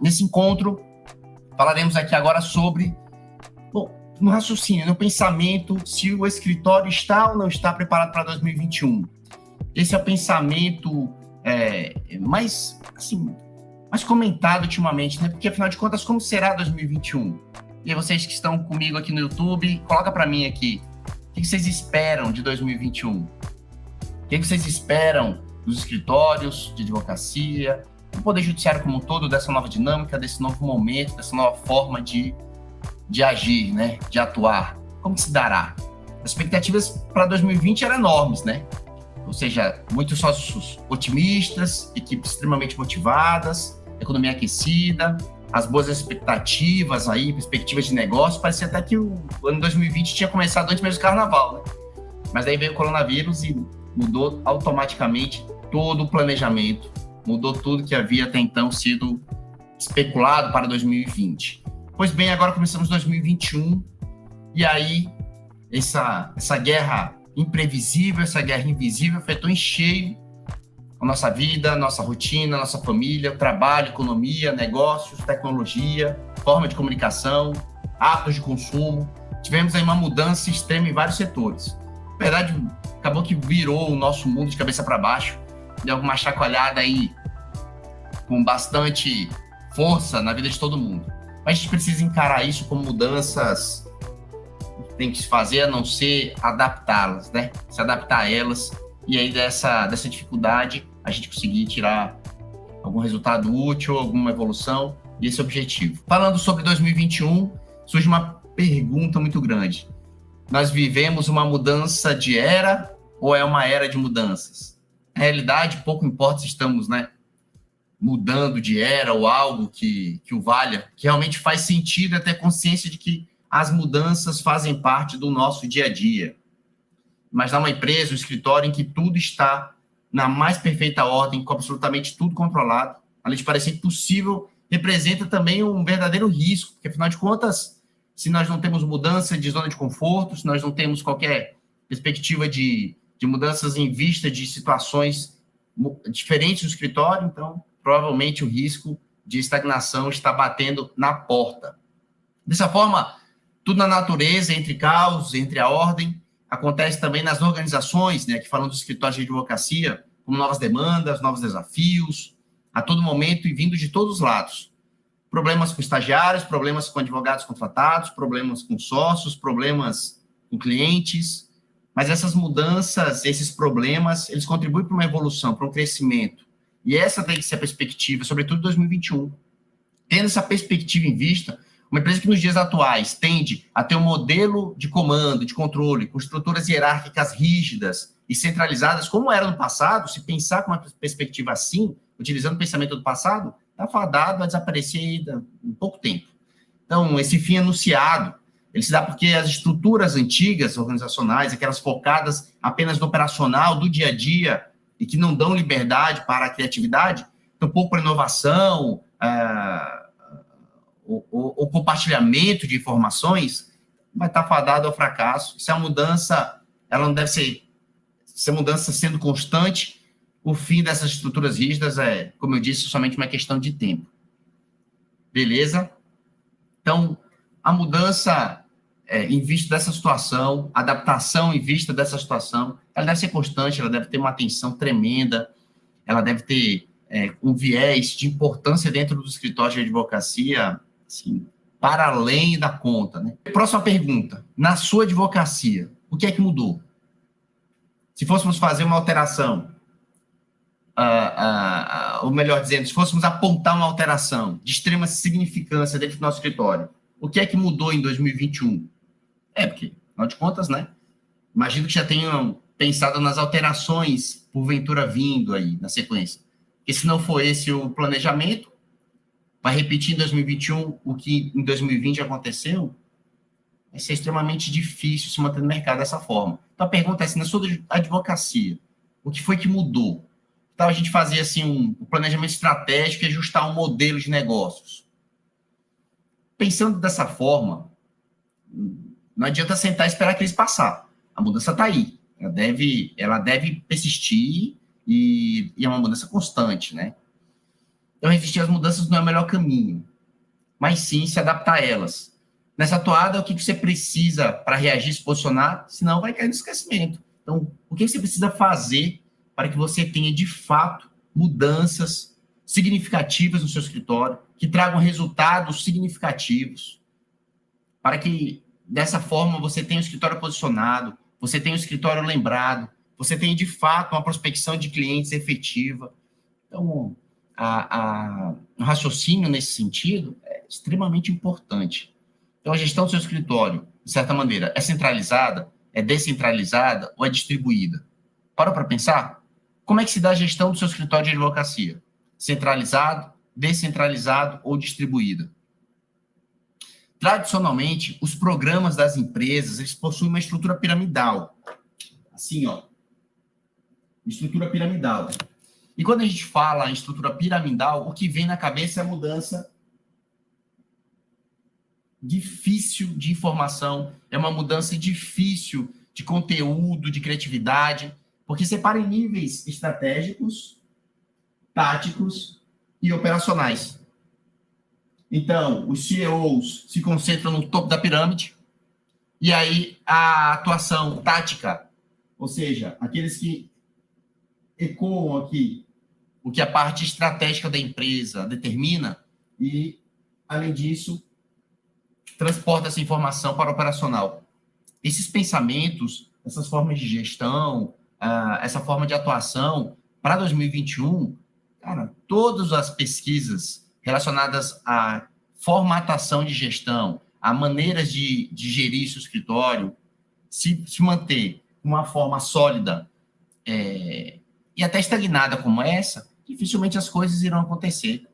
Nesse encontro, falaremos aqui agora sobre, no raciocínio, no pensamento, se o escritório está ou não está preparado para 2021. Esse é o pensamento mais comentado ultimamente, né? Porque, afinal de contas, como será 2021? E aí, vocês que estão comigo aqui no YouTube, coloca para mim aqui, o que vocês esperam de 2021? O que vocês esperam dos escritórios de advocacia, do Poder Judiciário como um todo, dessa nova dinâmica, desse novo momento, dessa nova forma de agir, né? De atuar? Como se dará? As expectativas para 2020 eram enormes, né? Ou seja, muitos sócios otimistas, equipes extremamente motivadas, economia aquecida, as boas expectativas aí, perspectivas de negócio. Parecia até que o ano 2020 tinha começado antes mesmo do carnaval, né? Mas aí veio o coronavírus e mudou automaticamente todo o planejamento, mudou tudo que havia até então sido especulado para 2020. Pois bem, agora começamos 2021 e aí essa guerra imprevisível, essa guerra invisível afetou em cheio a nossa vida, a nossa rotina, a nossa família, o trabalho, economia, negócios, tecnologia, forma de comunicação, hábitos de consumo. Tivemos aí uma mudança extrema em vários setores. Na verdade, acabou que virou o nosso mundo de cabeça para baixo, deu uma chacoalhada aí com bastante força na vida de todo mundo. Mas a gente precisa encarar isso como mudanças que tem que se fazer, a não ser adaptá-las, né? Se adaptar a elas, e aí dessa dificuldade a gente conseguir tirar algum resultado útil, alguma evolução, e esse é o objetivo. Falando sobre 2021, surge uma pergunta muito grande. Nós vivemos uma mudança de era ou é uma era de mudanças? Na realidade, pouco importa se estamos, né, mudando de era ou algo que o valha, que realmente faz sentido é ter consciência de que as mudanças fazem parte do nosso dia a dia. Imaginar uma empresa, um escritório em que tudo está na mais perfeita ordem, com absolutamente tudo controlado, além de parecer impossível, representa também um verdadeiro risco, porque, afinal de contas, se nós não temos mudança de zona de conforto, se nós não temos qualquer perspectiva de mudanças em vista de situações diferentes do escritório, então, provavelmente o risco de estagnação está batendo na porta. Dessa forma, tudo na natureza, entre caos, entre a ordem, acontece também nas organizações, né, que falando dos escritórios de advocacia, como novas demandas, novos desafios, a todo momento e vindo de todos os lados. Problemas com estagiários, problemas com advogados contratados, problemas com sócios, problemas com clientes, mas essas mudanças, esses problemas, eles contribuem para uma evolução, para um crescimento. E essa tem que ser a perspectiva, sobretudo em 2021. Tendo essa perspectiva em vista, uma empresa que nos dias atuais tende a ter um modelo de comando, de controle, com estruturas hierárquicas rígidas e centralizadas, como era no passado, se pensar com uma perspectiva assim, utilizando o pensamento do passado, está fadado a desaparecer em pouco tempo. Então, esse fim anunciado, ele se dá porque as estruturas antigas, organizacionais, aquelas focadas apenas no operacional, do dia a dia, e que não dão liberdade para a criatividade, então, pouco para inovação, o compartilhamento de informações, vai estar fadado ao fracasso. Se a mudança, ela não deve ser, se a mudança sendo constante, o fim dessas estruturas rígidas é, como eu disse, somente uma questão de tempo. Beleza? Então, a mudança em vista dessa situação, a adaptação em vista dessa situação, ela deve ser constante, ela deve ter uma atenção tremenda, ela deve ter um viés de importância dentro do escritório de advocacia, assim, para além da conta, né? Próxima pergunta. Na sua advocacia, o que é que mudou? Se fôssemos fazer uma alteração, ou melhor dizendo, se fôssemos apontar uma alteração de extrema significância dentro do nosso escritório, o que é que mudou em 2021? Porque, afinal de contas, né? Imagino que já tenham pensado nas alterações, porventura vindo aí na sequência. Porque se não for esse o planejamento, vai repetir em 2021 o que em 2020 aconteceu, vai ser extremamente difícil se manter no mercado dessa forma. Então, a pergunta é, na sua advocacia, o que foi que mudou? Então, a gente fazia assim, um planejamento estratégico e ajustar um modelo de negócios. Pensando dessa forma, não adianta sentar e esperar a crise passar. A mudança está aí. Ela deve persistir e é uma mudança constante, né? Então, resistir às mudanças não é o melhor caminho, mas sim se adaptar a elas. Nessa toada, o que você precisa para reagir, se posicionar, senão vai cair no esquecimento. Então, o que você precisa fazer para que você tenha, de fato, mudanças significativas no seu escritório, que tragam resultados significativos, para que, dessa forma, você tenha o escritório posicionado, você tenha o escritório lembrado, você tenha, de fato, uma prospecção de clientes efetiva. Então, o raciocínio nesse sentido é extremamente importante. Então, a gestão do seu escritório, de certa maneira, é centralizada, é descentralizada ou é distribuída? Para pensar? Como é que se dá a gestão do seu escritório de advocacia? Centralizado, descentralizado ou distribuída? Tradicionalmente, os programas das empresas, eles possuem uma estrutura piramidal. Assim, ó. Estrutura piramidal. E quando a gente fala em estrutura piramidal, o que vem na cabeça é a mudança difícil de informação, é uma mudança difícil de conteúdo, de criatividade, porque separa em níveis estratégicos, táticos e operacionais. Então, os CEOs se concentram no topo da pirâmide, e aí a atuação tática, ou seja, aqueles que ecoam aqui o que a parte estratégica da empresa determina, e, além disso, transporta essa informação para o operacional. Esses pensamentos, essas formas de gestão, essa forma de atuação, para 2021, cara, todas as pesquisas relacionadas à formatação de gestão, a maneiras de gerir seu escritório, se manter uma forma sólida e até estagnada como essa, dificilmente as coisas irão acontecer.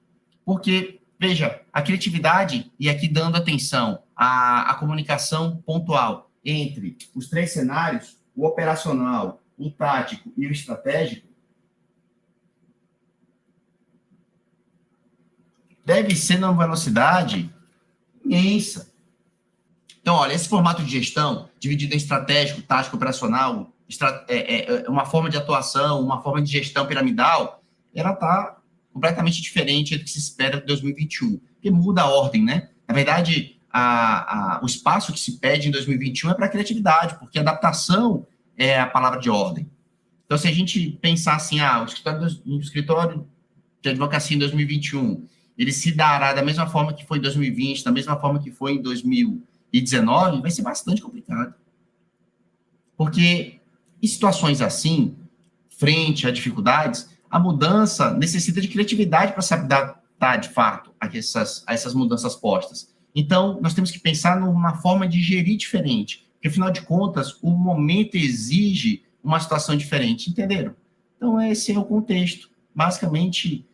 Porque, veja, a criatividade, e aqui dando atenção à comunicação pontual entre os três cenários, o operacional, o tático e o estratégico, deve ser numa velocidade imensa. Então, olha, esse formato de gestão, dividido em estratégico, tático, operacional, uma forma de atuação, uma forma de gestão piramidal, ela está completamente diferente do que se espera de 2021, porque muda a ordem, né? Na verdade, o espaço que se pede em 2021 é para a criatividade, porque adaptação é a palavra de ordem. Então, se a gente pensar assim, o escritório de advocacia em 2021, ele se dará da mesma forma que foi em 2020, da mesma forma que foi em 2019, vai ser bastante complicado. Porque em situações assim, frente a dificuldades, a mudança necessita de criatividade para se adaptar, de fato, a essas mudanças postas. Então, nós temos que pensar numa forma de gerir diferente, porque, afinal de contas, o momento exige uma situação diferente, entenderam? Então, esse é o contexto. Basicamente,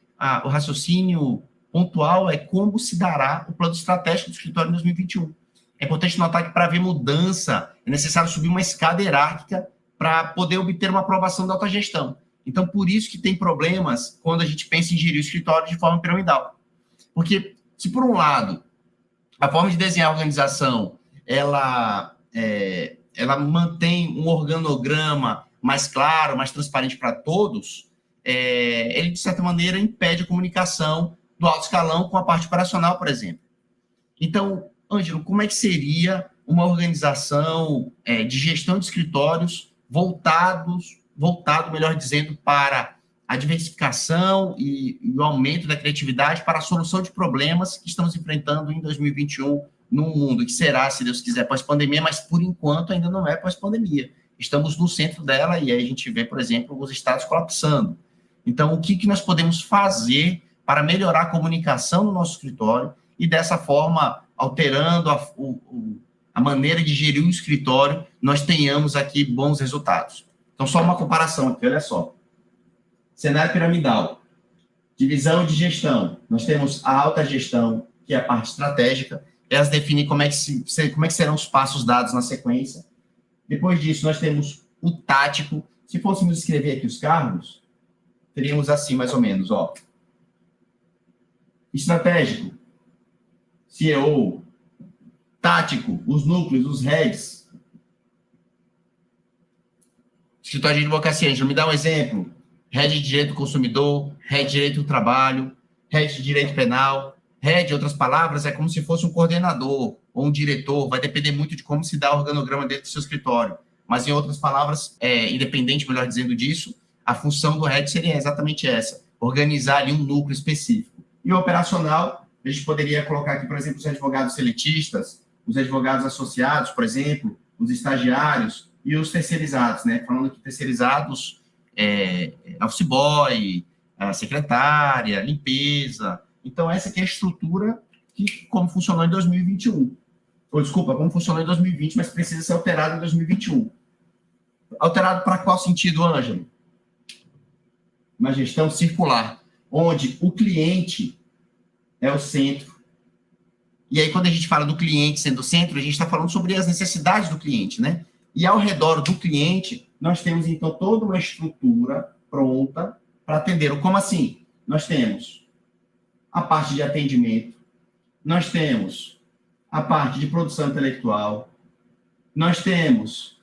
o raciocínio pontual é como se dará o plano estratégico do escritório em 2021. É importante notar que, para haver mudança, é necessário subir uma escada hierárquica para poder obter uma aprovação da autogestão. Então, por isso que tem problemas quando a gente pensa em gerir o escritório de forma piramidal. Porque, se por um lado, a forma de desenhar a organização, ela mantém um organograma mais claro, mais transparente para todos, ele, de certa maneira, impede a comunicação do alto escalão com a parte operacional, por exemplo. Então, Ângelo, como é que seria uma organização de gestão de escritórios voltado, melhor dizendo, para a diversificação e o aumento da criatividade para a solução de problemas que estamos enfrentando em 2021 num mundo que será, se Deus quiser, pós-pandemia, mas por enquanto ainda não é pós-pandemia. Estamos no centro dela e aí a gente vê, por exemplo, os estados colapsando. Então, o que nós podemos fazer para melhorar a comunicação no nosso escritório e, dessa forma, alterando a maneira de gerir o escritório, nós tenhamos aqui bons resultados. Então, só uma comparação aqui, olha só. Cenário piramidal, divisão de gestão. Nós temos a alta gestão, que é a parte estratégica, elas definem como é que serão os passos dados na sequência. Depois disso, nós temos o tático. Se fôssemos escrever aqui os cargos, teríamos assim, mais ou menos, ó. Estratégico, CEO, tático, os núcleos, os heads. Escritório de advocacia, me dá um exemplo. Head de direito do consumidor, head de direito do trabalho, head de direito penal. Head, em outras palavras, é como se fosse um coordenador ou um diretor, vai depender muito de como se dá o organograma dentro do seu escritório. Mas, em outras palavras, independente, melhor dizendo disso, a função do head seria exatamente essa, organizar ali um núcleo específico. E o operacional, a gente poderia colocar aqui, por exemplo, os advogados seletistas, os advogados associados, por exemplo, os estagiários e os terceirizados, né? Falando que terceirizados office boy, a secretária, limpeza. Então, essa aqui é a estrutura como funcionou em 2021. Ou, desculpa, como funcionou em 2020, mas precisa ser alterado em 2021. Alterado para qual sentido, Ângelo? Uma gestão circular, onde o cliente é o centro. E aí, quando a gente fala do cliente sendo o centro, a gente está falando sobre as necessidades do cliente, né? E ao redor do cliente, nós temos, então, toda uma estrutura pronta para atender. Como assim? Nós temos a parte de atendimento, nós temos a parte de produção intelectual, nós temos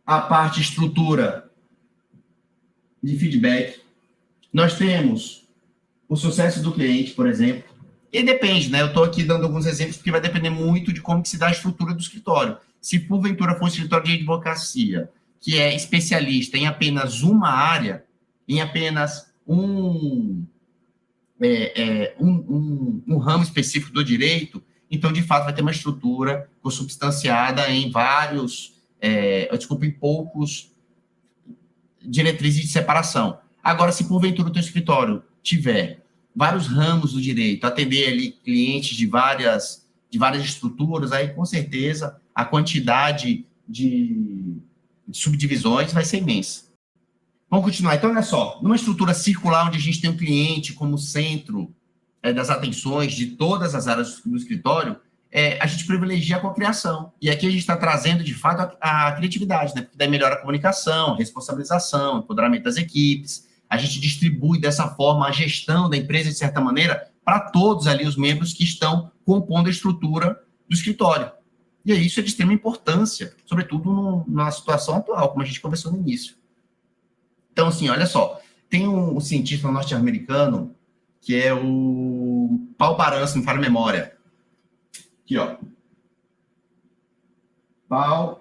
a parte de estrutura de feedback, nós temos o sucesso do cliente, por exemplo, e depende, né? Eu estou aqui dando alguns exemplos porque vai depender muito de como que se dá a estrutura do escritório. Se porventura for um escritório de advocacia que é especialista em apenas uma área, em apenas um ramo específico do direito, então, de fato, vai ter uma estrutura consubstanciada em em poucos diretrizes de separação. Agora, se porventura o teu escritório tiver vários ramos do direito, atender ali clientes de várias estruturas, aí, com certeza, a quantidade de subdivisões vai ser imensa. Vamos continuar. Então, olha só, numa estrutura circular onde a gente tem o cliente como centro das atenções de todas as áreas do escritório, a gente privilegia a cocriação. E aqui a gente está trazendo, de fato, a criatividade, né? Porque daí melhora a comunicação, responsabilização, empoderamento das equipes. A gente distribui dessa forma a gestão da empresa, de certa maneira, para todos ali os membros que estão compondo a estrutura do escritório. E isso é de extrema importância, sobretudo na situação atual, como a gente conversou no início. Então, assim, olha só, tem um cientista norte-americano que é o Paul Baran, se me falha a memória. Aqui, ó. Paul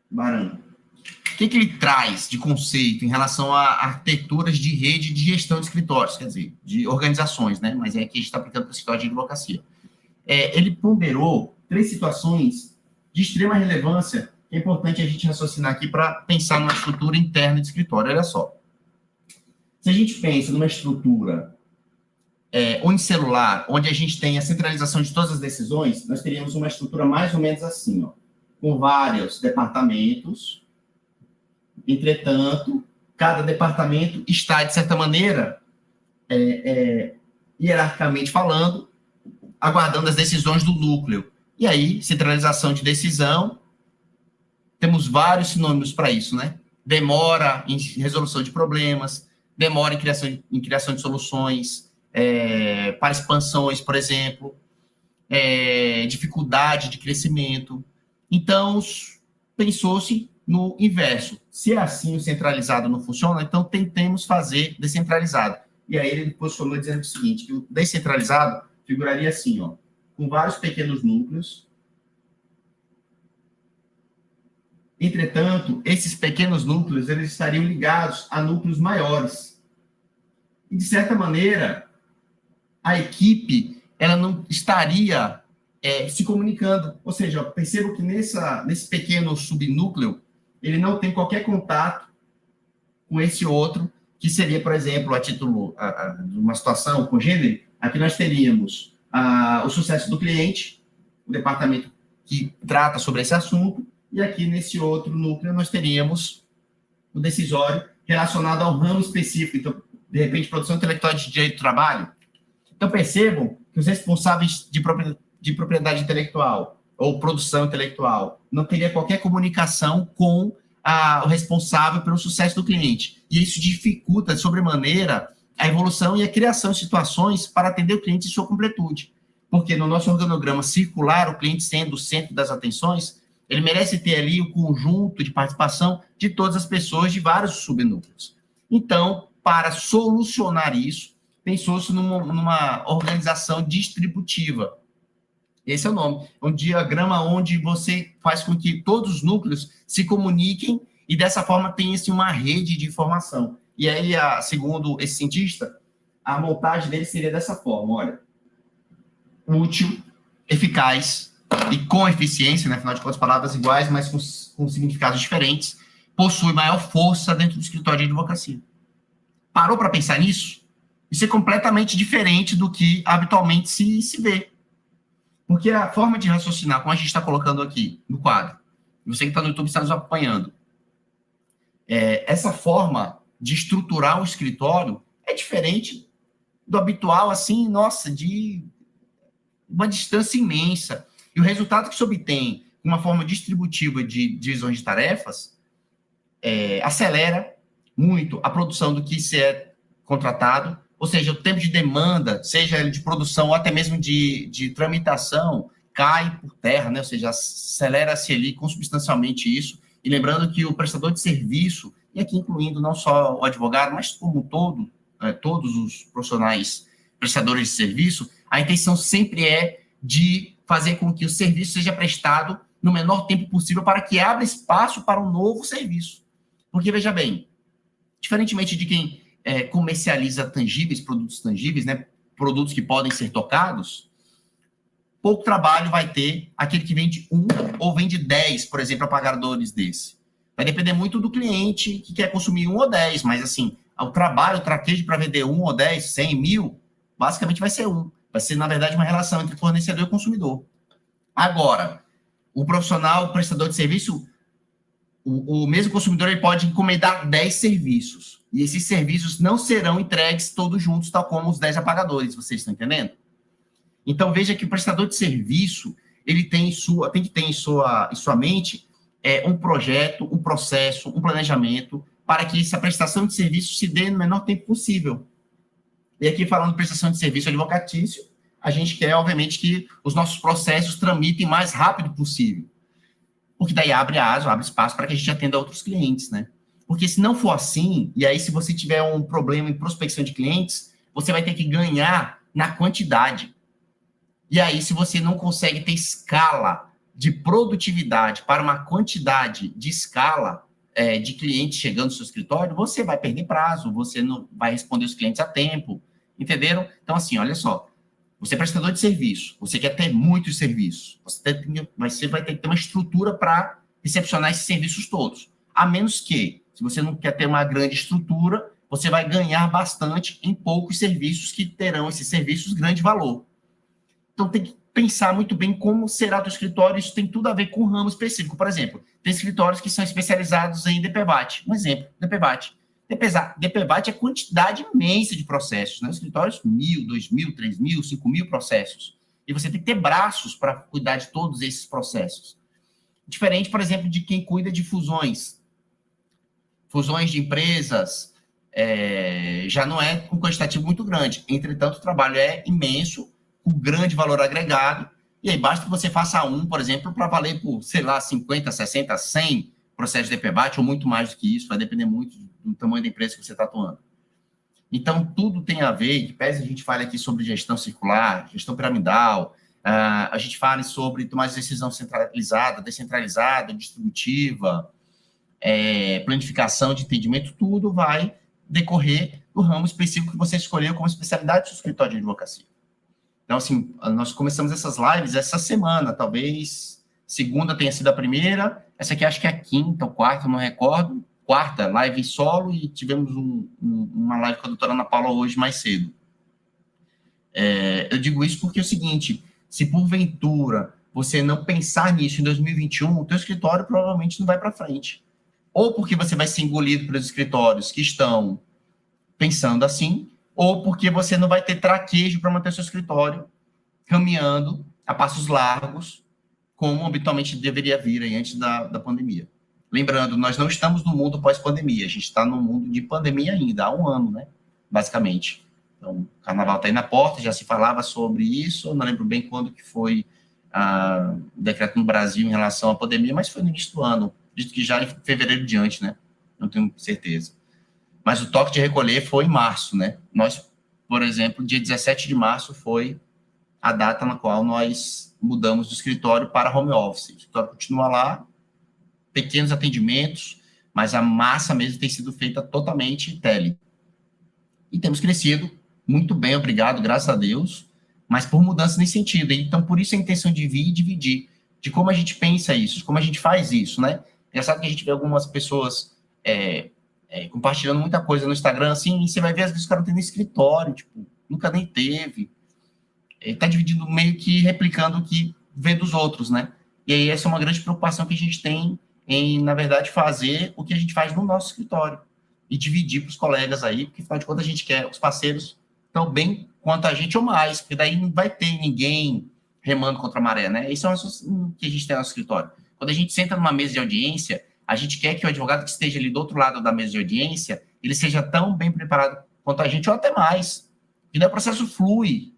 Baran. O que ele traz de conceito em relação a arquiteturas de rede de gestão de escritórios, quer dizer, de organizações, né? Mas aqui a gente está aplicando para o escritório de advocacia. Ele ponderou 3 situações de extrema relevância que é importante a gente raciocinar aqui para pensar numa estrutura interna de escritório. Olha só. Se a gente pensa numa estrutura unicelular, onde a gente tem a centralização de todas as decisões, nós teríamos uma estrutura mais ou menos assim, ó, com vários departamentos. Entretanto, cada departamento está, de certa maneira, hierarquicamente falando, aguardando as decisões do núcleo. E aí, centralização de decisão, temos vários sinônimos para isso, né? Demora em resolução de problemas, demora em criação de soluções, para expansões, por exemplo, dificuldade de crescimento. Então, pensou-se no inverso. Se é assim, o centralizado não funciona, então tentemos fazer descentralizado. E aí ele posicionou dizendo o seguinte, que o descentralizado figuraria assim, ó, com vários pequenos núcleos. Entretanto, esses pequenos núcleos eles estariam ligados a núcleos maiores. E, de certa maneira, a equipe ela não estaria se comunicando. Ou seja, percebo que nesse pequeno subnúcleo, ele não tem qualquer contato com esse outro, que seria, por exemplo, a título de uma situação congênere, aqui nós teríamos o sucesso do cliente, o departamento que trata sobre esse assunto, e aqui nesse outro núcleo nós teríamos o decisório relacionado ao ramo específico, então, de repente, produção intelectual de direito do trabalho. Então, percebam que os responsáveis de propriedade intelectual ou produção intelectual não teria qualquer comunicação com o responsável pelo sucesso do cliente. E isso dificulta, de sobremaneira, a evolução e a criação de situações para atender o cliente em sua completude. Porque no nosso organograma circular, o cliente sendo o centro das atenções, ele merece ter ali o conjunto de participação de todas as pessoas de vários subnúcleos. Então, para solucionar isso, pensou-se numa organização distributiva. Esse é o nome. Um diagrama onde você faz com que todos os núcleos se comuniquem e, dessa forma, tenha-se uma rede de informação. E aí, segundo esse cientista, a montagem dele seria dessa forma, olha. Útil, eficaz e com eficiência, né? Afinal de contas, palavras iguais, mas com significados diferentes, possui maior força dentro do escritório de advocacia. Parou para pensar nisso? Isso é completamente diferente do que habitualmente se vê. Porque a forma de raciocinar, como a gente está colocando aqui no quadro, você que está no YouTube está nos acompanhando, essa forma de estruturar o escritório é diferente do habitual, assim, nossa, de uma distância imensa. E o resultado que se obtém com uma forma distributiva de divisões de tarefas acelera muito a produção do que se é contratado, ou seja, o tempo de demanda, seja ele de produção ou até mesmo de tramitação, cai por terra, né? Ou seja, acelera-se ali consubstancialmente isso. E lembrando que o prestador de serviço, e aqui incluindo não só o advogado, mas como todos os profissionais prestadores de serviço, a intenção sempre é de fazer com que o serviço seja prestado no menor tempo possível para que abra espaço para um novo serviço. Porque, veja bem, diferentemente de quem comercializa produtos tangíveis, né, produtos que podem ser tocados, pouco trabalho vai ter aquele que vende 1 ou vende 10, por exemplo, a pagadores desse. Vai depender muito do cliente que quer consumir 1 ou 10, mas assim, o trabalho, o traquejo para vender 1 ou 10, 100, 1000, basicamente vai ser vai ser, na verdade, uma relação entre fornecedor e consumidor. Agora, o profissional, o prestador de serviço, o mesmo consumidor, ele pode encomendar 10 serviços. E esses serviços não serão entregues todos juntos, tal como os 10 apagadores, vocês estão entendendo? Então, veja que o prestador de serviço, ele tem que ter em sua mente um projeto, um processo, um planejamento, para que essa prestação de serviço se dê no menor tempo possível. E aqui, falando de prestação de serviço advocatício, a gente quer, obviamente, que os nossos processos tramitem o mais rápido possível. Porque daí abre espaço para que a gente atenda outros clientes, né? Porque se não for assim, e aí se você tiver um problema em prospecção de clientes, você vai ter que ganhar na quantidade. E aí, se você não consegue ter escala de produtividade para uma quantidade de escala de clientes chegando no seu escritório, você vai perder prazo, você não vai responder os clientes a tempo, entenderam? Então, assim, olha só, você é prestador de serviço, você quer ter muitos serviços, você vai ter que ter uma estrutura para recepcionar esses serviços todos. A menos que, se você não quer ter uma grande estrutura, você vai ganhar bastante em poucos serviços que terão esses serviços grande valor. Então, tem que pensar muito bem como será o teu escritório. Isso tem tudo a ver com um ramo específico. Por exemplo, tem escritórios que são especializados em DPVAT. Um exemplo, DPVAT. DPVAT é quantidade imensa de processos, né? Escritórios, 1.000, 2.000, 3.000, 5.000 processos. E você tem que ter braços para cuidar de todos esses processos. Diferente, por exemplo, de quem cuida de fusões de empresas, já não é um quantitativo muito grande. Entretanto, o trabalho é imenso, com grande valor agregado, e aí basta que você faça por exemplo, para valer por, sei lá, 50, 60, 100 processos de DPVAT, ou muito mais do que isso, vai depender muito do tamanho da empresa que você está atuando. Então, tudo tem a ver, que pese a gente fale aqui sobre gestão circular, gestão piramidal, a gente fale sobre tomar decisão centralizada, descentralizada, distributiva, planificação de entendimento, tudo vai decorrer do ramo específico que você escolheu como especialidade do seu escritório de advocacia. Então, assim, nós começamos essas lives essa semana, talvez segunda tenha sido a primeira, essa aqui acho que é a quinta ou quarta, não recordo, quarta, live solo, e tivemos uma live com a doutora Ana Paula hoje mais cedo. Eu digo isso porque é o seguinte, se porventura você não pensar nisso em 2021, o teu escritório provavelmente não vai para frente. Ou porque você vai ser engolido pelos escritórios que estão pensando assim, ou porque você não vai ter traquejo para manter seu escritório caminhando a passos largos, como habitualmente deveria vir aí antes da pandemia. Lembrando, nós não estamos no mundo pós-pandemia, a gente está no mundo de pandemia ainda, há um ano, né? Basicamente. Então, o carnaval está aí na porta, já se falava sobre isso, não lembro bem quando que foi o decreto no Brasil em relação à pandemia, mas foi no início do ano, dito que já em fevereiro diante, né? Não tenho certeza. mas o toque de recolher foi em março, né? Nós, por exemplo, dia 17 de março foi a data na qual nós mudamos do escritório para home office. O escritório continua lá, pequenos atendimentos, mas a massa mesmo tem sido feita totalmente tele. E temos crescido muito bem, obrigado, graças a Deus, mas por mudança nesse sentido. Então, por isso a intenção de vir e dividir, de como a gente pensa isso, de como a gente faz isso, né? Engraçado que a gente vê algumas pessoas compartilhando muita coisa no Instagram, assim, e você vai ver, às vezes, o cara não tem nem escritório, tipo, nunca nem teve. Ele tá dividindo meio que replicando o que vê dos outros, né? E aí essa é uma grande preocupação que a gente tem em, na verdade, fazer o que a gente faz no nosso escritório e dividir para os colegas aí, porque afinal de contas a gente quer os parceiros tão bem quanto a gente ou mais, porque daí não vai ter ninguém remando contra a maré, né? Isso é o que a gente tem no nosso escritório. Quando a gente senta numa mesa de audiência, a gente quer que o advogado que esteja ali do outro lado da mesa de audiência, ele seja tão bem preparado quanto a gente ou até mais. E daí o processo flui.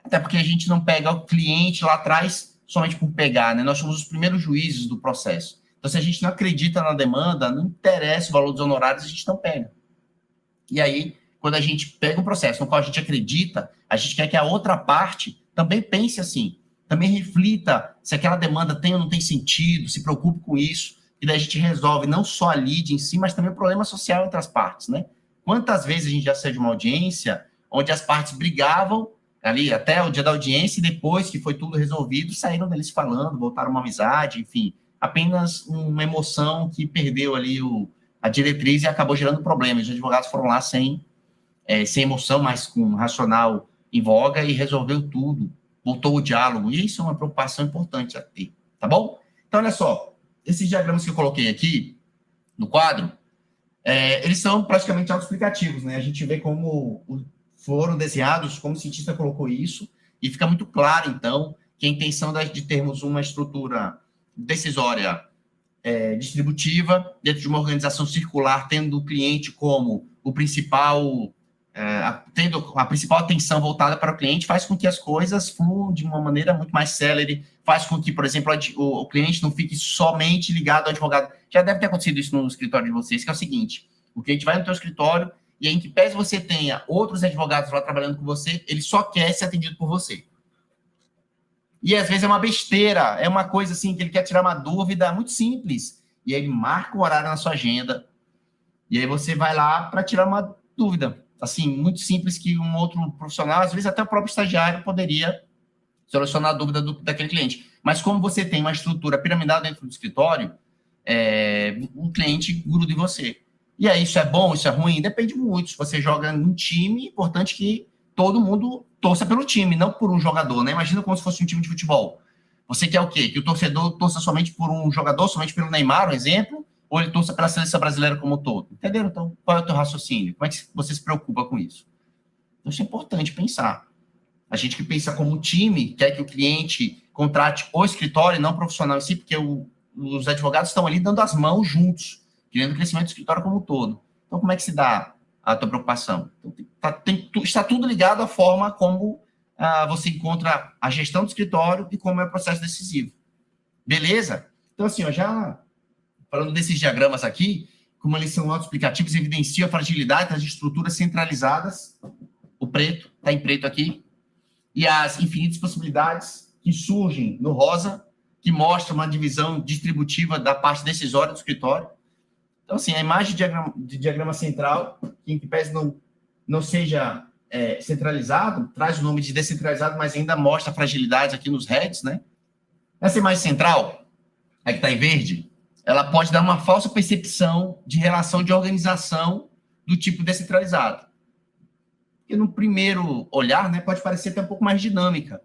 Até porque a gente não pega o cliente lá atrás somente por pegar, né? Nós somos os primeiros juízes do processo. Então, se a gente não acredita na demanda, não interessa o valor dos honorários, a gente não pega. E aí, quando a gente pega um processo no qual a gente acredita, a gente quer que a outra parte também pense assim, também reflita se aquela demanda tem ou não tem sentido, se preocupe com isso, e daí a gente resolve não só a lide em si, mas também o problema social entre as partes, né? Quantas vezes a gente já saiu de uma audiência onde as partes brigavam ali até o dia da audiência, e depois que foi tudo resolvido, saíram deles falando, voltaram uma amizade, enfim, apenas uma emoção que perdeu ali a diretriz e acabou gerando problemas. Os advogados foram lá sem emoção, mas com racional em voga e resolveu tudo, voltou o diálogo, e isso é uma preocupação importante a ter, tá bom? Então, olha só, esses diagramas que eu coloquei aqui no quadro, eles são praticamente autoexplicativos, né? A gente vê como foram desenhados, como o cientista colocou isso, e fica muito claro, então, que a intenção de termos uma estrutura decisória distributiva, dentro de uma organização circular, tendo o cliente como o principal, tendo a principal atenção voltada para o cliente, faz com que as coisas fluam de uma maneira muito mais célere, faz com que, por exemplo, o cliente não fique somente ligado ao advogado. Já deve ter acontecido isso no escritório de vocês, que é o seguinte, o cliente vai no teu escritório, e aí, em que pese você tenha outros advogados lá trabalhando com você, ele só quer ser atendido por você. E às vezes é uma besteira, é uma coisa assim que ele quer tirar uma dúvida muito simples. E aí ele marca o horário na sua agenda, e aí você vai lá para tirar uma dúvida. Assim, muito simples que um outro profissional, às vezes até o próprio estagiário, poderia solucionar a dúvida daquele cliente. Mas como você tem uma estrutura piramidal dentro do escritório, o cliente gruda em você. E aí, isso é bom, isso é ruim? Depende muito. Se você joga num time, é importante que todo mundo torça pelo time, não por um jogador, né? Imagina como se fosse um time de futebol. Você quer o quê? Que o torcedor torça somente por um jogador, somente pelo Neymar, um exemplo, ou ele torça pela seleção brasileira como um todo? Entenderam? Então, qual é o teu raciocínio? Como é que você se preocupa com isso? Então, isso é importante pensar. A gente que pensa como um time, quer que o cliente contrate o escritório e não o profissional em si, porque os advogados estão ali dando as mãos juntos, querendo o crescimento do escritório como um todo. Então, como é que se dá a tua preocupação? Então, está tudo ligado à forma como você encontra a gestão do escritório e como é o processo decisivo. Beleza? Então, assim, já falando desses diagramas aqui, como eles são autoexplicativos, evidenciam a fragilidade das estruturas centralizadas, o preto, está em preto aqui, e as infinitas possibilidades que surgem no rosa, que mostra uma divisão distributiva da parte decisória do escritório. Então, assim, a imagem de diagrama central, que em que pese não seja centralizado, traz o nome de descentralizado, mas ainda mostra fragilidades aqui nos heads, né? Essa imagem central, a que está em verde, ela pode dar uma falsa percepção de relação de organização do tipo descentralizado. E no primeiro olhar, né, pode parecer até um pouco mais dinâmica,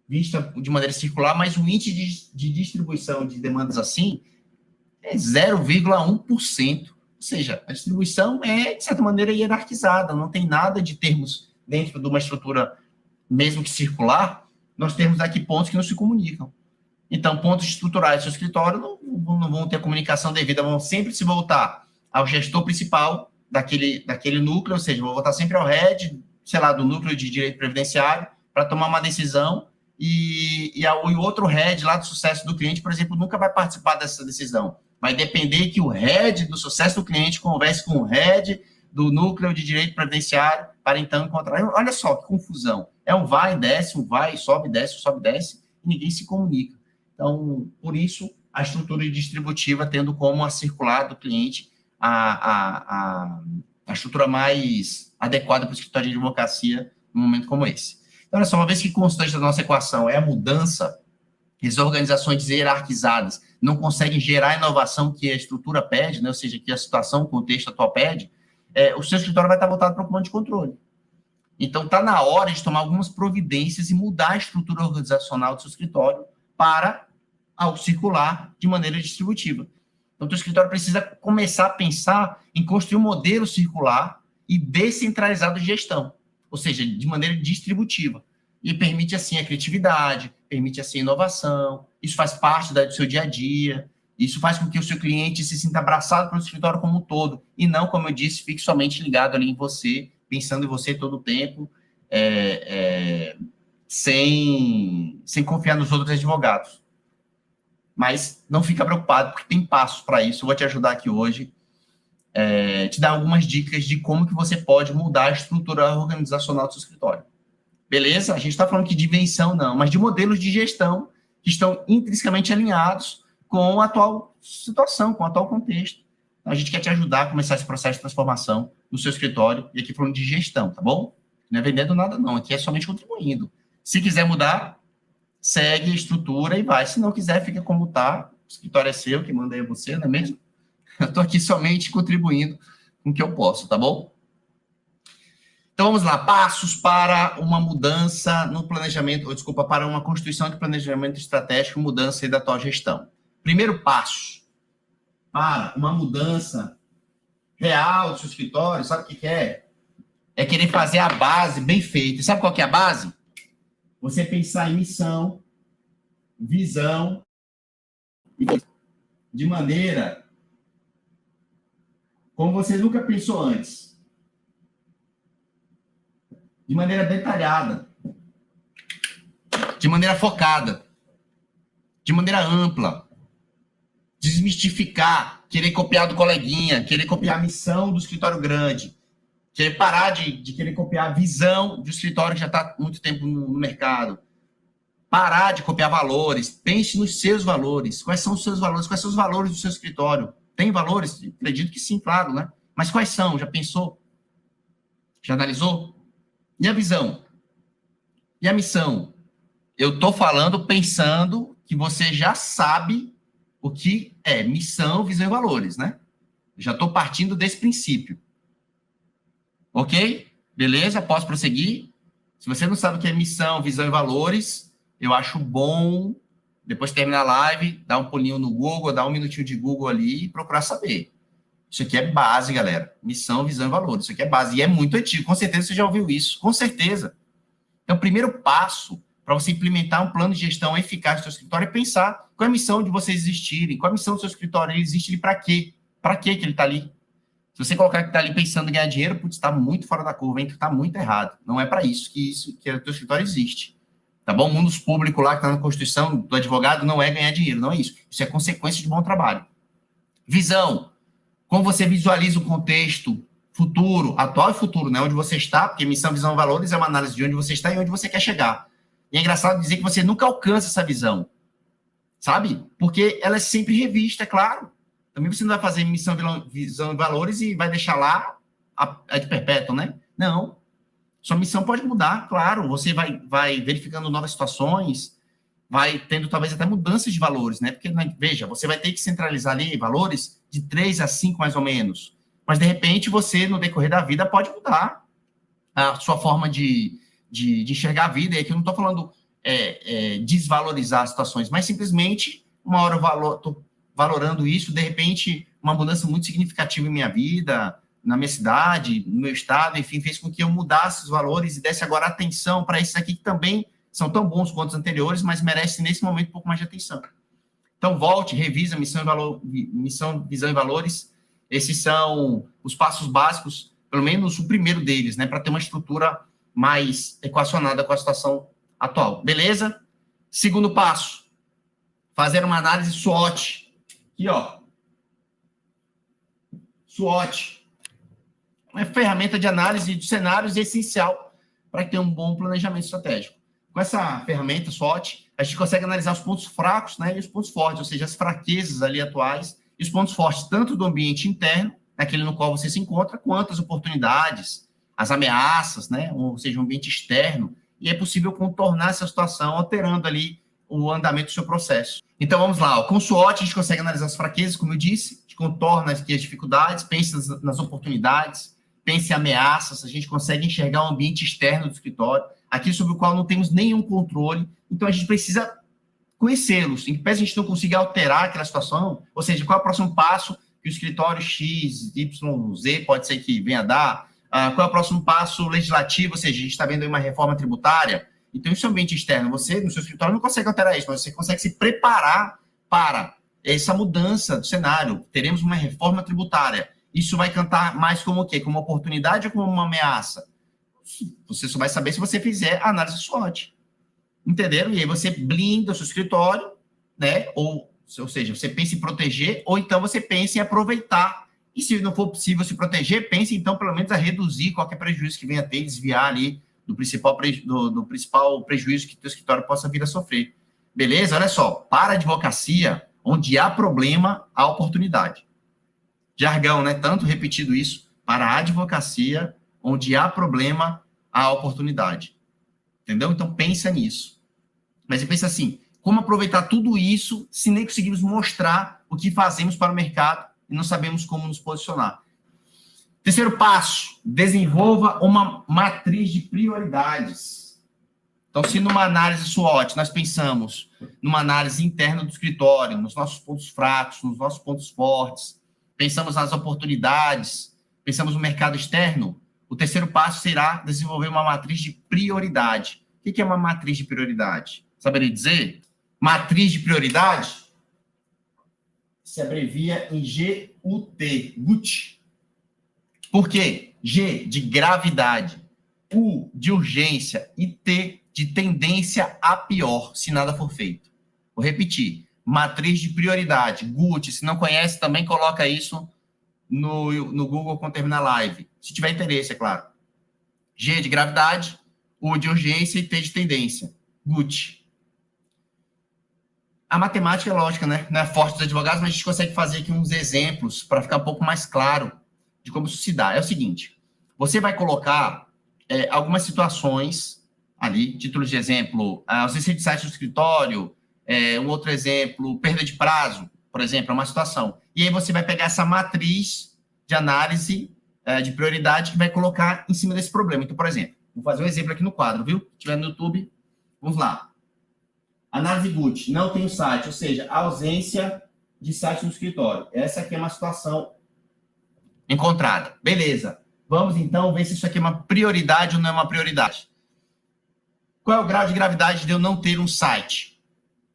vista de maneira circular, mas o índice de distribuição de demandas assim é 0,1%. Ou seja, a distribuição é, de certa maneira, hierarquizada, não tem nada de termos dentro de uma estrutura, mesmo que circular, nós temos aqui pontos que não se comunicam. Então, pontos estruturais do seu escritório não vão ter a comunicação devida, vão sempre se voltar ao gestor principal daquele núcleo, ou seja, vou voltar sempre ao head, sei lá, do núcleo de direito previdenciário, para tomar uma decisão, e o outro head lá do sucesso do cliente, por exemplo, nunca vai participar dessa decisão. Vai depender que o head do sucesso do cliente converse com o head do núcleo de direito previdenciário para então encontrar. Olha só que confusão. É um vai, desce, um vai, sobe, desce, e ninguém se comunica. Então, por isso, a estrutura distributiva tendo como a circular do cliente a estrutura mais adequada para o escritório de advocacia num momento como esse. Então, olha só, uma vez que constante da nossa equação é a mudança, as organizações hierarquizadas não conseguem gerar a inovação que a estrutura pede, né? Ou seja, que a situação, o contexto atual pede, o seu escritório vai estar voltado para o comando de controle. Então, está na hora de tomar algumas providências e mudar a estrutura organizacional do seu escritório para ao circular de maneira distributiva. Então, o seu escritório precisa começar a pensar em construir um modelo circular e descentralizado de gestão, ou seja, de maneira distributiva. E permite, assim, a criatividade, permite, assim, a inovação, isso faz parte do seu dia a dia, isso faz com que o seu cliente se sinta abraçado pelo escritório como um todo, e não, como eu disse, fique somente ligado ali em você, pensando em você todo o tempo, sem confiar nos outros advogados. Mas não fica preocupado, porque tem passos para isso. Eu vou te ajudar aqui hoje, te dar algumas dicas de como que você pode mudar a estrutura organizacional do seu escritório. Beleza? A gente está falando aqui de invenção, não, mas de modelos de gestão que estão intrinsecamente alinhados com a atual situação, com o atual contexto. Então, a gente quer te ajudar a começar esse processo de transformação no seu escritório, e aqui falando de gestão, tá bom? Não é vendendo nada, não. Aqui é somente contribuindo. Se quiser mudar, segue a estrutura e vai. Se não quiser, fica como está. O escritório é seu, quem manda é você, não é mesmo? Eu estou aqui somente contribuindo com o que eu posso, tá bom? Então, vamos lá. Passos para uma mudança no planejamento, para uma constituição de planejamento estratégico, mudança da atual gestão. Primeiro passo para uma mudança real do seu escritório, sabe o que é? É querer fazer a base bem feita. Sabe qual que é a base? Você pensar em missão, visão, de maneira como você nunca pensou antes. De maneira detalhada. De maneira focada. De maneira ampla. Desmistificar, querer copiar do coleguinha, querer copiar a missão do escritório grande, querer parar de querer copiar a visão do escritório que já está há muito tempo no mercado, parar de copiar valores, pense nos seus valores, quais são os seus valores, quais são os valores do seu escritório, tem valores? Acredito que sim, claro, né? Mas quais são? Já pensou? Já analisou? E a visão? E a missão? Eu estou falando pensando que você já sabe o que é missão, visão e valores, né? Já estou partindo desse princípio. Ok? Beleza? Posso prosseguir? Se você não sabe o que é missão, visão e valores, eu acho bom, depois de terminar a live, dar um pulinho no Google, dar um minutinho de Google ali e procurar saber. Isso aqui é base, galera. Missão, visão e valores. Isso aqui é base. E é muito antigo. Com certeza você já ouviu isso. Com certeza. Então, o primeiro passo para você implementar um plano de gestão eficaz do seu escritório é pensar qual é a missão de vocês existirem, qual é a missão do seu escritório, ele existe para quê? Para que ele está ali? Se você colocar que está ali pensando em ganhar dinheiro, putz, está muito fora da curva, está muito errado. Não é para isso que o teu escritório existe. Tá bom? O mundo público lá que está na Constituição do advogado não é ganhar dinheiro, não é isso. Isso é consequência de bom trabalho. Visão. Como você visualiza o contexto futuro, atual e futuro, né? Onde você está, porque missão, visão e valores é uma análise de onde você está e onde você quer chegar. E é engraçado dizer que você nunca alcança essa visão, sabe? Porque ela é sempre revista, é claro. Também você não vai fazer missão, visão e valores e vai deixar lá a de perpétuo, né? Não. Sua missão pode mudar, claro. Você vai verificando novas situações, vai tendo talvez até mudanças de valores, né? Porque, veja, você vai ter que centralizar ali valores de 3 a 5 mais ou menos. Mas, de repente, você, no decorrer da vida, pode mudar a sua forma de enxergar a vida. E aqui eu não estou falando desvalorizar as situações, mas simplesmente, uma hora eu estou valorando isso, de repente, uma mudança muito significativa em minha vida, na minha cidade, no meu estado, enfim, fez com que eu mudasse os valores e desse agora atenção para esses aqui que também são tão bons quanto os anteriores, mas merecem, nesse momento, um pouco mais de atenção. Então, volte, revisa missão, visão e valores. Esses são os passos básicos, pelo menos o primeiro deles, né, para ter uma estrutura mais equacionada com a situação atual. Beleza? Segundo passo, fazer uma análise SWOT. Aqui, ó. SWOT. É uma ferramenta de análise de cenários essencial para ter um bom planejamento estratégico. Com essa ferramenta SWOT, a gente consegue analisar os pontos fracos, né, e os pontos fortes, ou seja, as fraquezas ali atuais e os pontos fortes tanto do ambiente interno, naquele no qual você se encontra, quanto as oportunidades, as ameaças, né, ou seja, o ambiente externo, e é possível contornar essa situação alterando ali o andamento do seu processo. Então, vamos lá. Com o SWOT, a gente consegue analisar as fraquezas, como eu disse, a gente contorna aqui as dificuldades, pensa nas oportunidades, pensa em ameaças, a gente consegue enxergar o ambiente externo do escritório, aquilo sobre o qual não temos nenhum controle, então a gente precisa conhecê-los. Em que a gente não consiga alterar aquela situação, ou seja, qual é o próximo passo que o escritório X, Y, Z pode ser que venha a dar, qual é o próximo passo legislativo, ou seja, a gente está vendo aí uma reforma tributária, então isso é um ambiente externo, você no seu escritório não consegue alterar isso, mas você consegue se preparar para essa mudança do cenário, teremos uma reforma tributária, isso vai cantar mais como o quê? Como uma oportunidade ou como uma ameaça? Você só vai saber se você fizer a análise SWOT. Entenderam? E aí você blinda o seu escritório, né? Ou seja, você pensa em proteger, ou então você pensa em aproveitar. E se não for possível se proteger, pense então pelo menos a reduzir qualquer prejuízo que venha a ter, desviar ali do principal prejuízo que o teu escritório possa vir a sofrer. Beleza? Olha só, para a advocacia, onde há problema, há oportunidade. Jargão, né? Tanto repetido isso, para a advocacia, onde há problema, há oportunidade. Entendeu? Então, pensa nisso. Mas pensa assim, como aproveitar tudo isso se nem conseguimos mostrar o que fazemos para o mercado e não sabemos como nos posicionar. Terceiro passo, desenvolva uma matriz de prioridades. Então, se numa análise SWOT nós pensamos numa análise interna do escritório, nos nossos pontos fracos, nos nossos pontos fortes, pensamos nas oportunidades, pensamos no mercado externo, o terceiro passo será desenvolver uma matriz de prioridade. O que é uma matriz de prioridade? Saberia dizer? Matriz de prioridade se abrevia em GUT. Por quê? G de gravidade, U de urgência e T de tendência a pior, se nada for feito. Vou repetir. Matriz de prioridade, GUT. Se não conhece, também coloca isso no Google quando terminar a live. Se tiver interesse, é claro. G de gravidade, U de urgência e T de tendência. GUT. A matemática é lógica, né? Não é forte dos advogados, mas a gente consegue fazer aqui uns exemplos para ficar um pouco mais claro de como isso se dá. É o seguinte, você vai colocar algumas situações ali, títulos de exemplo, ausência de site do escritório, um outro exemplo, perda de prazo, por exemplo, é uma situação. E aí você vai pegar essa matriz de análise de prioridade que vai colocar em cima desse problema. Então, por exemplo, vou fazer um exemplo aqui no quadro, viu? Se tiver no YouTube, vamos lá. Análise GUT, não tem o site, ou seja, ausência de site no escritório. Essa aqui é uma situação encontrada. Beleza. Vamos, então, ver se isso aqui é uma prioridade ou não é uma prioridade. Qual é o grau de gravidade de eu não ter um site?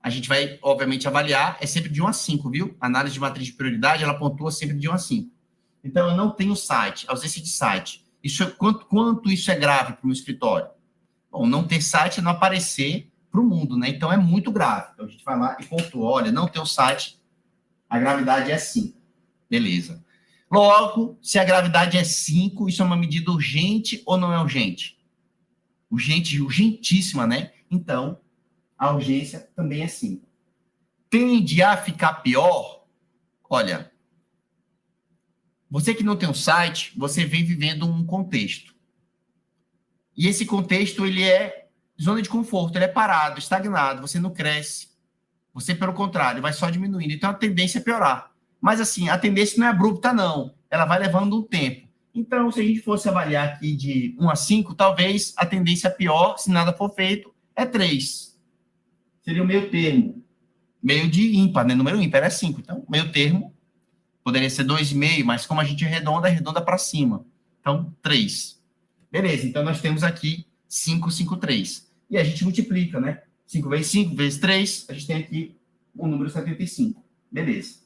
A gente vai, obviamente, avaliar, é sempre de 1 a 5, viu? A análise de matriz de prioridade, ela pontua sempre de 1 a 5. Então, eu não tenho site, ausência de site. Quanto isso é grave para o meu escritório? Bom, não ter site é não aparecer para o mundo, né? Então, é muito grave. Então, a gente vai lá e pontua, olha, não ter um site, a gravidade é 5. Beleza. Logo, se a gravidade é 5, isso é uma medida urgente ou não é urgente? Urgente, urgentíssima, né? Então, a urgência também é 5. Tende a ficar pior? Olha, você que não tem um site, você vem vivendo um contexto. E esse contexto, ele é zona de conforto, ele é parado, estagnado, você não cresce. Você, pelo contrário, vai só diminuindo. Então, a tendência é piorar. Mas, assim, a tendência não é abrupta, não. Ela vai levando um tempo. Então, se a gente fosse avaliar aqui de 1 a 5, talvez a tendência pior, se nada for feito, é 3. Seria o meio termo. Meio de ímpar, né? Número ímpar é 5. Então, meio termo poderia ser 2,5, mas como a gente arredonda para cima. Então, 3. Beleza, então nós temos aqui 5, 5, 3. E a gente multiplica, né? 5 vezes 5 vezes 3, a gente tem aqui o número 75. Beleza.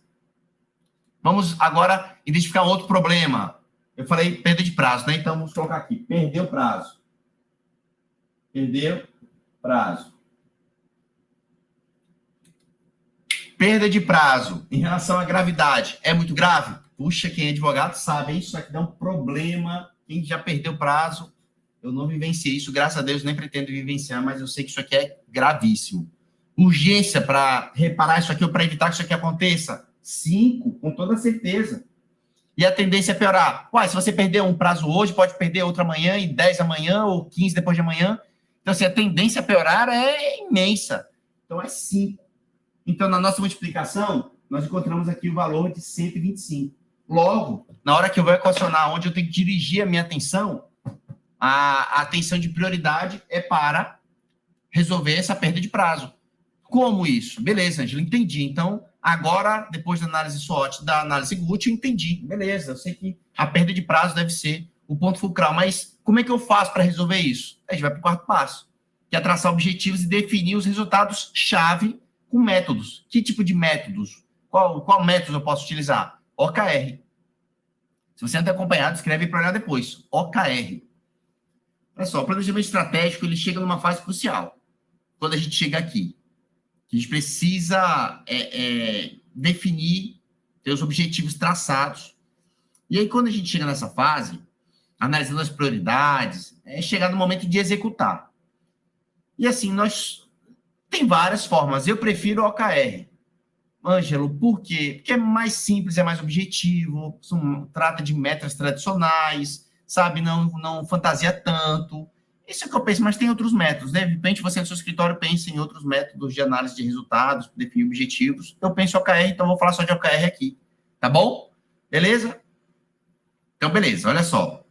Vamos agora identificar outro problema. Eu falei perda de prazo, né? Então, vamos colocar aqui. Perdeu prazo. Perdeu prazo. Perda de prazo em relação à gravidade. É muito grave? Puxa, quem é advogado sabe, hein? Isso aqui dá um problema. Quem já perdeu prazo, eu não vivenciei isso, graças a Deus, nem pretendo vivenciar, mas eu sei que isso aqui é gravíssimo. Urgência para reparar isso aqui ou para evitar que isso aqui aconteça? 5, com toda certeza. E a tendência é piorar. Uai, se você perder um prazo hoje, pode perder outro amanhã, e 10 amanhã, ou 15 depois de amanhã. Então, assim, a tendência a piorar é imensa. Então, é 5. Então, na nossa multiplicação, nós encontramos aqui o valor de 125. Logo, na hora que eu vou equacionar onde eu tenho que dirigir a minha atenção, a atenção de prioridade é para resolver essa perda de prazo. Como isso? Beleza, Angela, entendi. Então, agora, depois da análise SWOT, da análise GUT, eu entendi. Beleza, eu sei que a perda de prazo deve ser o ponto fulcral, mas como é que eu faço para resolver isso? A gente vai para o quarto passo, que é traçar objetivos e definir os resultados-chave com métodos. Que tipo de métodos? Qual método eu posso utilizar? OKR. Se você não está acompanhado, escreve para olhar depois. OKR. Olha só, o planejamento estratégico ele chega numa fase crucial. Quando a gente chega aqui, a gente precisa definir, ter os objetivos traçados. E aí, quando a gente chega nessa fase, analisando as prioridades, é chegar no momento de executar. E assim, tem várias formas. Eu prefiro o OKR. Ângelo, por quê? Porque é mais simples, é mais objetivo, trata de metas tradicionais, sabe? Não fantasia tanto. Isso é o que eu penso, mas tem outros métodos, né? De repente, você no seu escritório pensa em outros métodos de análise de resultados, definir objetivos. Eu penso em OKR, então vou falar só de OKR aqui. Tá bom? Beleza? Então, beleza, olha só.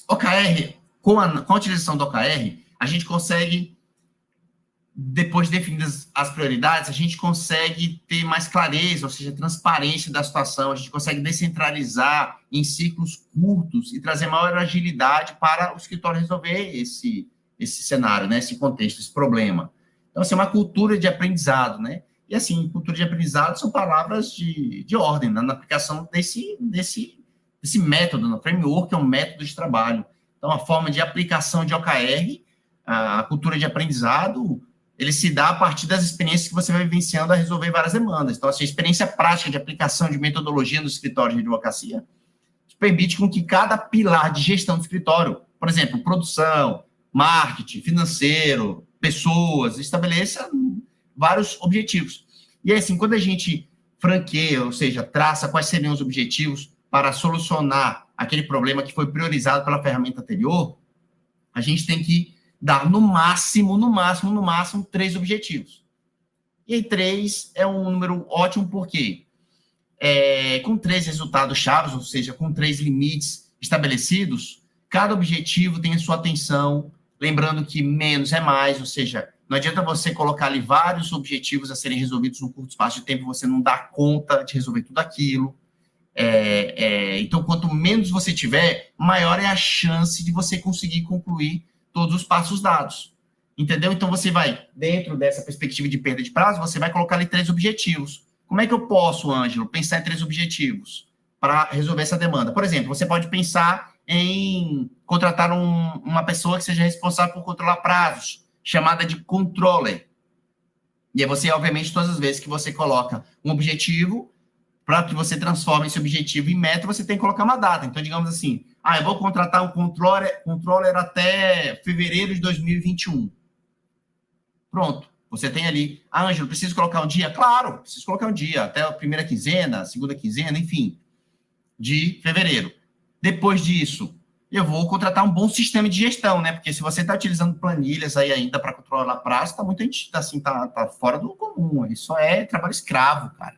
OKR, com a utilização do OKR, a gente consegue, depois de definidas as prioridades, a gente consegue ter mais clareza, ou seja, transparência da situação, a gente consegue descentralizar em ciclos curtos e trazer maior agilidade para o escritório resolver esse cenário, né, esse contexto, esse problema. Então, assim, é uma cultura de aprendizado, né? E, assim, cultura de aprendizado são palavras de ordem, né, na aplicação desse método, no framework, é um método de trabalho. Então, a forma de aplicação de OKR, a cultura de aprendizado, ele se dá a partir das experiências que você vai vivenciando a resolver várias demandas. Então, assim, a experiência prática de aplicação de metodologia no escritório de advocacia permite com que cada pilar de gestão do escritório, por exemplo, produção, marketing, financeiro, pessoas, estabeleça vários objetivos. E assim, quando a gente franqueia, ou seja, traça quais seriam os objetivos para solucionar aquele problema que foi priorizado pela ferramenta anterior, a gente tem que dar no máximo 3 objetivos. E aí 3 é um número ótimo porque com 3 resultados chaves, ou seja, com 3 limites estabelecidos, cada objetivo tem a sua atenção, lembrando que menos é mais, ou seja, não adianta você colocar ali vários objetivos a serem resolvidos num curto espaço de tempo e você não dá conta de resolver tudo aquilo. Então, quanto menos você tiver, maior é a chance de você conseguir concluir todos os passos dados. Entendeu? Então, você vai, dentro dessa perspectiva de perda de prazo, você vai colocar ali 3 objetivos. Como é que eu posso, Ângelo, pensar em 3 objetivos para resolver essa demanda? Por exemplo, você pode pensar em contratar uma pessoa que seja responsável por controlar prazos, chamada de controller. E aí você, obviamente, todas as vezes que você coloca um objetivo, para que você transforme esse objetivo em meta, você tem que colocar uma data. Então, digamos assim, eu vou contratar um controller até fevereiro de 2021. Pronto, você tem ali, Ângelo, preciso colocar um dia? Claro, preciso colocar um dia, até a primeira quinzena, segunda quinzena, enfim, de fevereiro. Depois disso, eu vou contratar um bom sistema de gestão, né? Porque se você está utilizando planilhas aí ainda para controlar prazo, está muito assim, tá fora do comum. Isso é trabalho escravo, cara.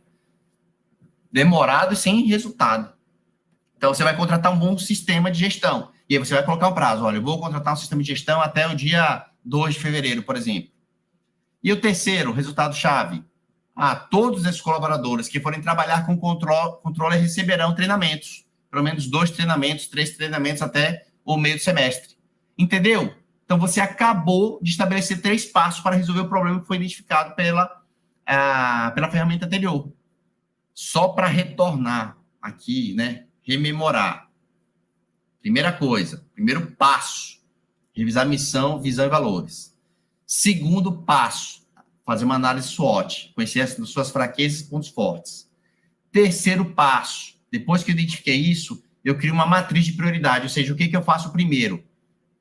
Demorado e sem resultado. Então, você vai contratar um bom sistema de gestão. E aí você vai colocar um prazo. Olha, eu vou contratar um sistema de gestão até o dia 2 de fevereiro, por exemplo. E o terceiro, resultado-chave. Todos esses colaboradores que forem trabalhar com controle receberão treinamentos. Pelo menos 2 treinamentos, 3 treinamentos até o meio do semestre. Entendeu? Então, você acabou de estabelecer 3 passos para resolver o problema que foi identificado pela ferramenta anterior. Só para retornar aqui, né? Rememorar. Primeira coisa, primeiro passo, revisar missão, visão e valores. Segundo passo, fazer uma análise SWOT, conhecer as suas fraquezas e pontos fortes. Terceiro passo, depois que eu identifiquei isso, eu crio uma matriz de prioridade, ou seja, o que eu faço primeiro?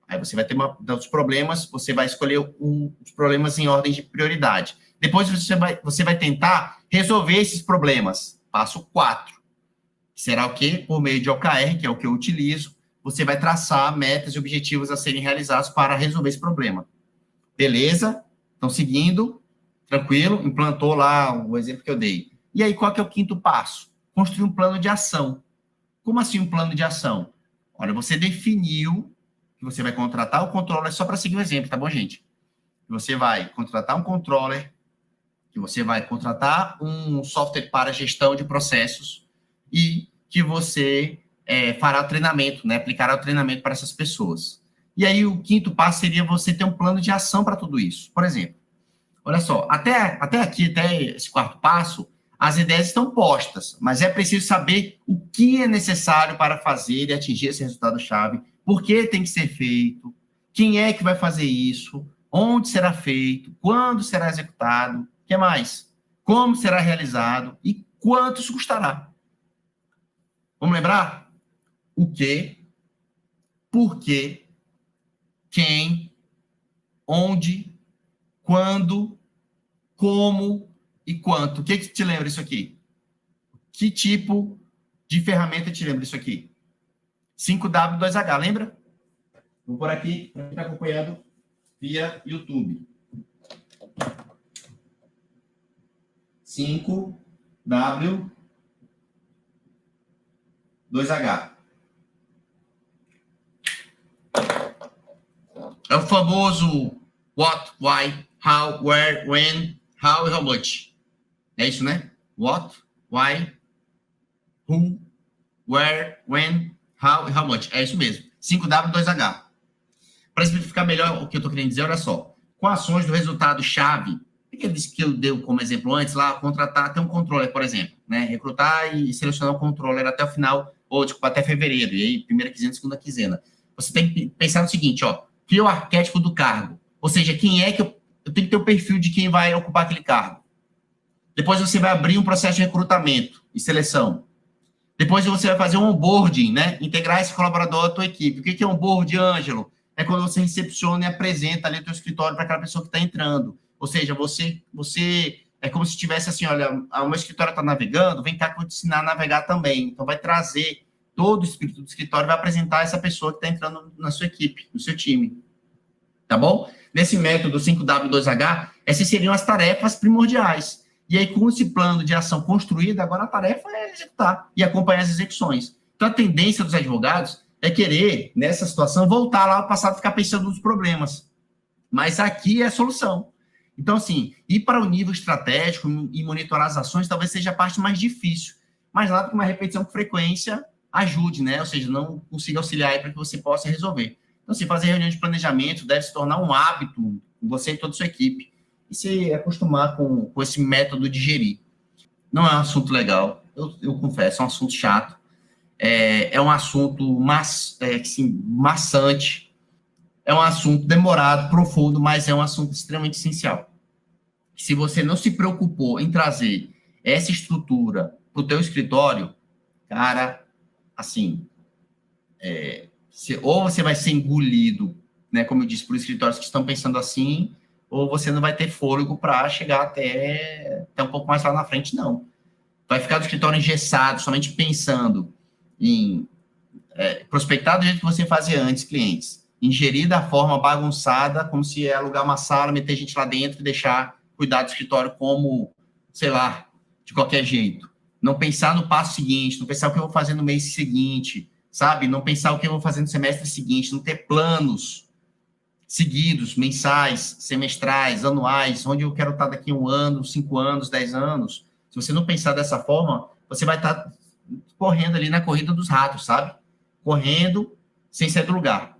Aí você vai ter dos problemas, você vai escolher os problemas em ordem de prioridade. Depois você vai tentar resolver esses problemas. Passo 4. Será o quê? Por meio de OKR, que é o que eu utilizo, você vai traçar metas e objetivos a serem realizados para resolver esse problema. Beleza? Estão seguindo? Tranquilo? Implantou lá o exemplo que eu dei. E aí, qual que é o quinto passo? Construir um plano de ação. Como assim um plano de ação? Olha, você definiu que você vai contratar o controller, só para seguir o exemplo, tá bom, gente? Você vai contratar um controller, que você vai contratar um software para gestão de processos e que você fará o treinamento, né? Aplicará o treinamento para essas pessoas. E aí, o quinto passo seria você ter um plano de ação para tudo isso. Por exemplo, olha só, até aqui, até esse quarto passo, as ideias estão postas, mas é preciso saber o que é necessário para fazer e atingir esse resultado-chave, por que tem que ser feito, quem é que vai fazer isso, onde será feito, quando será executado, o que mais? Como será realizado e quanto isso custará. Vamos lembrar? O que, por quê, quem, onde, quando, como e quanto. O que te lembra isso aqui? Que tipo de ferramenta te lembra isso aqui? 5W2H, lembra? Vou por aqui, para quem está acompanhando via YouTube. 5W2H. É o famoso what, why, how, where, when, how e how much. É isso, né? What, why, who, where, when, how e how much. É isso mesmo. 5W2H. Para explicar melhor o que eu estou querendo dizer, olha só. Com ações do resultado-chave, aqueles que eu dei como exemplo antes, lá, contratar até um controller, por exemplo, né? Recrutar e selecionar um controller até o final, ou desculpa, até fevereiro, e aí primeira quinzena, segunda quinzena. Você tem que pensar no seguinte, ó, cria o arquétipo do cargo, ou seja, quem é que eu tenho que ter o perfil de quem vai ocupar aquele cargo. Depois você vai abrir um processo de recrutamento e seleção. Depois você vai fazer um onboarding, né? Integrar esse colaborador à tua equipe. O que é onboarding, Ângelo? É quando você recepciona e apresenta ali o teu escritório para aquela pessoa que está entrando. Ou seja, você é como se tivesse assim, olha, o meu escritório está navegando, vem cá que eu vou te ensinar a navegar também. Então, vai trazer todo o espírito do escritório e vai apresentar essa pessoa que está entrando na sua equipe, no seu time. Tá bom? Nesse método 5W2H, essas seriam as tarefas primordiais. E aí, com esse plano de ação construído, agora a tarefa é executar e acompanhar as execuções. Então, a tendência dos advogados é querer, nessa situação, voltar lá ao passado e ficar pensando nos problemas. Mas aqui é a solução. Então, assim, ir para o nível estratégico e monitorar as ações talvez seja a parte mais difícil. Mas nada que uma repetição com frequência ajude, né? Ou seja, não consiga auxiliar aí para que você possa resolver. Então, assim, fazer reunião de planejamento deve se tornar um hábito, você e toda a sua equipe, e se acostumar com esse método de gerir. Não é um assunto legal, eu confesso, é um assunto chato, é um assunto assim, maçante, é um assunto demorado, profundo, mas é um assunto extremamente essencial. Se você não se preocupou em trazer essa estrutura para o teu escritório, cara, assim, ou você vai ser engolido, né, como eu disse, por escritórios que estão pensando assim, ou você não vai ter fôlego para chegar até um pouco mais lá na frente, não. Vai ficar do escritório engessado, somente pensando em prospectar do jeito que você fazia antes, clientes. Ingerir da forma bagunçada, como se alugar uma sala, meter gente lá dentro e deixar cuidar do escritório como, sei lá, de qualquer jeito. Não pensar no passo seguinte, não pensar o que eu vou fazer no mês seguinte, sabe? Não pensar o que eu vou fazer no semestre seguinte, não ter planos seguidos, mensais, semestrais, anuais, onde eu quero estar daqui 1 ano, 5 anos, 10 anos. Se você não pensar dessa forma, você vai estar correndo ali na corrida dos ratos, sabe? Correndo sem sair do lugar.